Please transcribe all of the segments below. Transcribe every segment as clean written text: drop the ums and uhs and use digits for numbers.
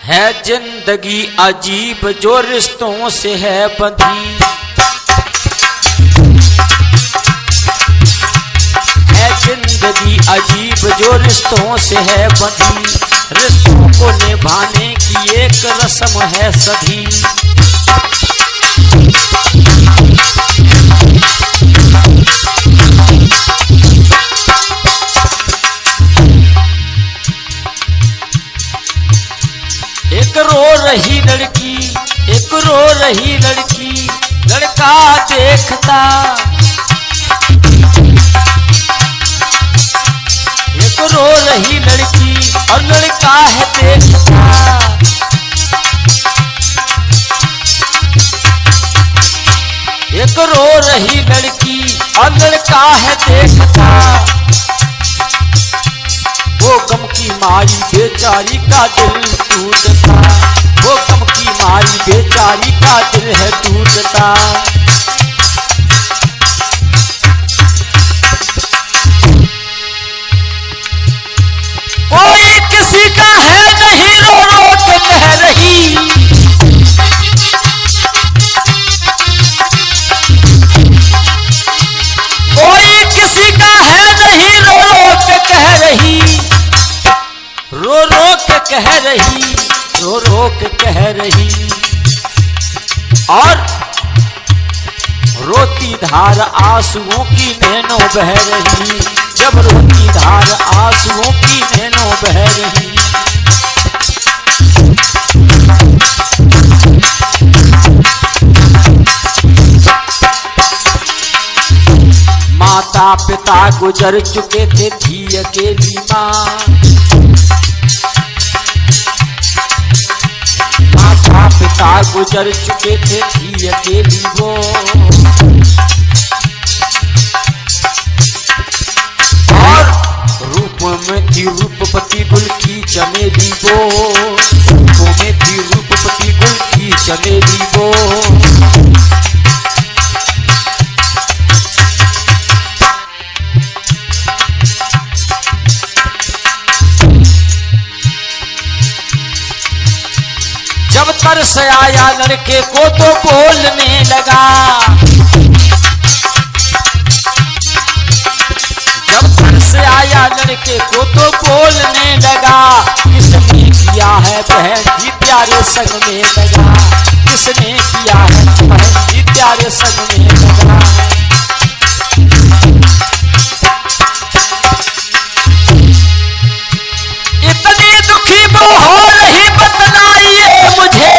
है जिंदगी अजीब जो रिश्तों से है बंधी, है जिंदगी अजीब जो रिश्तों से है बंधी, रिश्तों को निभाने की एक रस्म है सभी। एक रो रही लड़की, एक रो रही लड़की, लड़का देखता, एक रो रही लड़की और लड़का है देखता, एक रो रही लड़की और लड़का है देखता, वो गम की मारी बेचारी का दिल टूटता, वो गम की मारी बेचारी का दिल है टूटता। कोई किसी का है नहीं रो रो के कह रही, कोई किसी का है नहीं रो रो के कह रही, रो रो के कह रही, रो रो के कह रही। और रोती धार आंसुओं की नैनों बह रही, जब रोती धार आंसुओं की नैनों बह रही। माता पिता गुजर चुके थे, थी अकेली माँ, माता पिता गुजर चुके थे, थी अकेली वो, और रूप में थी रूपपति गुल की चमेली वो, रूपों में थी रूपपति गुल की चमेली वो। जब तरस आया लड़के को तो बोलने लगा, जब तरस आया लड़के को तो बोलने लगा, किसने किया है बहन जी प्यारे संग में लगा, किसने किया है बहन जी प्यारे संग में लगा। इतनी दुखी वो हो रही बतलाइए मुझे,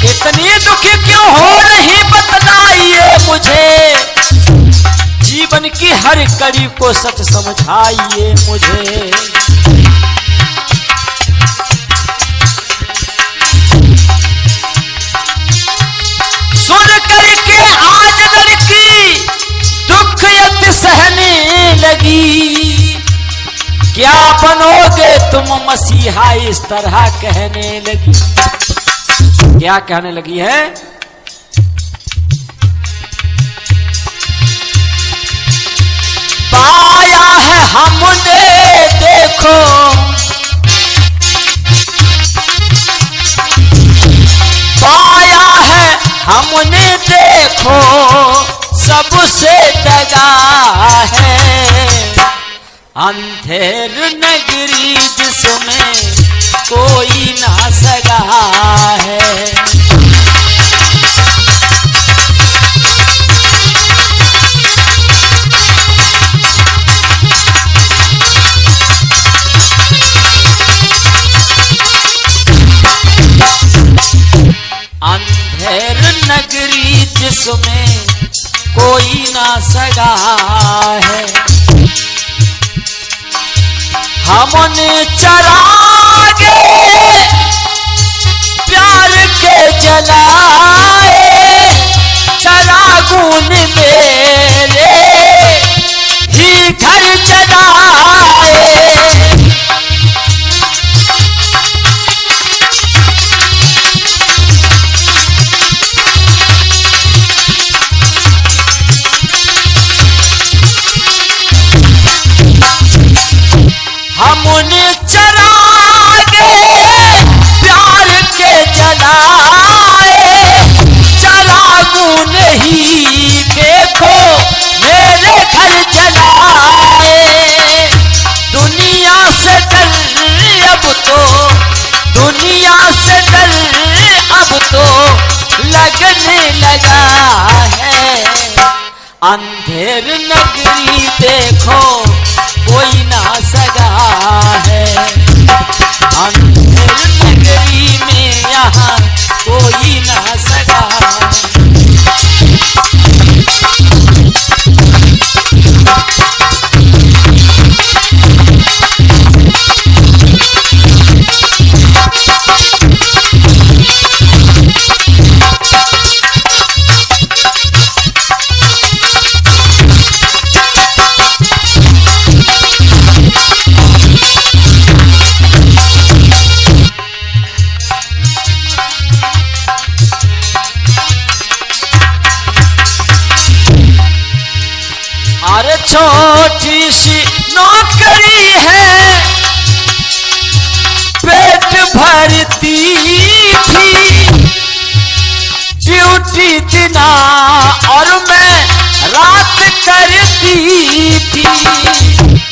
इतनी दुखी क्यों हो रही बतलाइए मुझे, जीवन की हर कड़ी को सच समझाइए मुझे। सुन करके आज लड़की दुख यति सहने लगी, क्या बनोगे तुम मसीहा इस तरह कहने लगी। क्या कहने लगी है, पाया है हमने देखो, पाया है हमने देखो, सबसे दगा है, अंधेर नगरी जिसमें कोई ना सगा है। अंधेर नगरी जिसमें कोई ना सगा है, हमने चरागे प्यार के जलाए, चरागुन मेरे ही घर जलाए।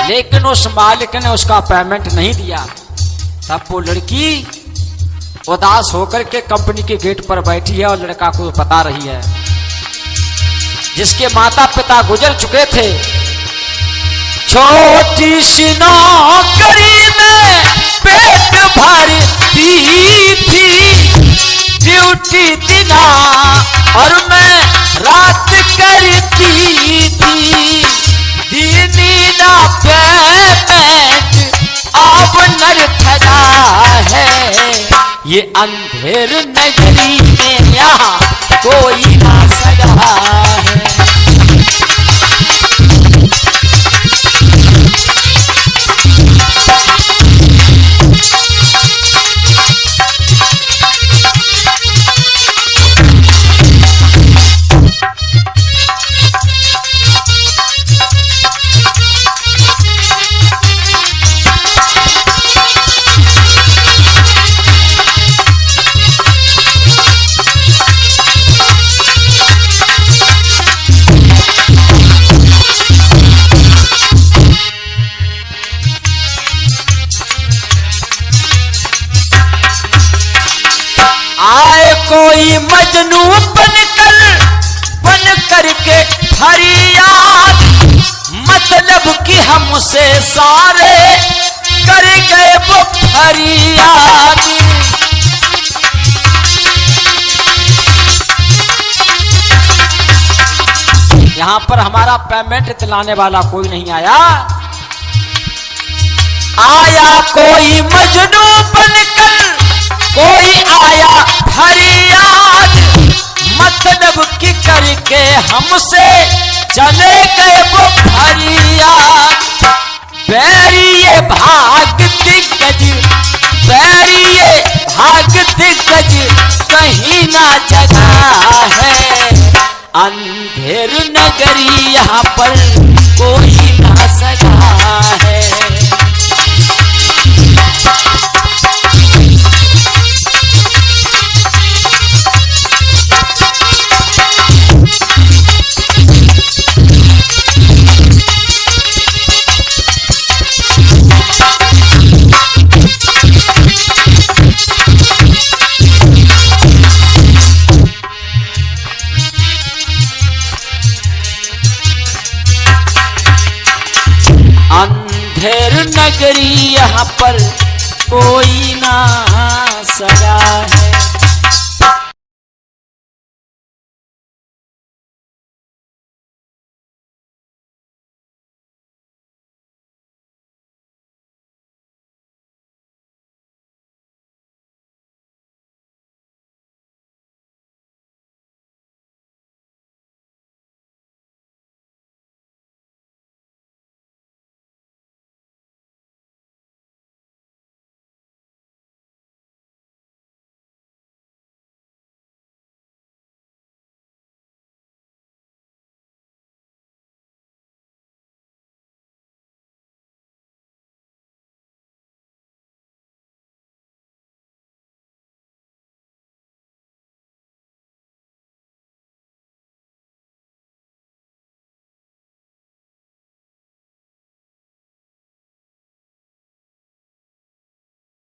लेकिन उस मालिक ने उसका पेमेंट नहीं दिया। तब वो लड़की उदास होकर के कंपनी के गेट पर बैठी है और लड़का को बता रही है, जिसके माता पिता गुजर चुके थे। छोटी सी नौकरी में पेट भरती थी, ड्यूटी दिना और मैं रात करती थी। दीनी ना पेमेंट अब नर ठगा है, ये अंधेर नगरी में यहाँ कोई ना सगा है। कोई मजनू बन करके फरियाद, मतलब कि हमसे सारे कर गए वो फरियाद। यहां पर हमारा पेमेंट दिलाने वाला कोई नहीं आया। आया कोई मजनू बनकर, कोई आया फरियाद, मतलब कि करके हमसे चले गए वो फरियाद। बैरिये भाग दिग्गज, बैरिये भाग दिग्गज कहीं ना जगह है। अंधेर नगरी यहाँ पर कोई ना सगा है। अंधेर नगरी यहाँ पर कोई ना सगा है।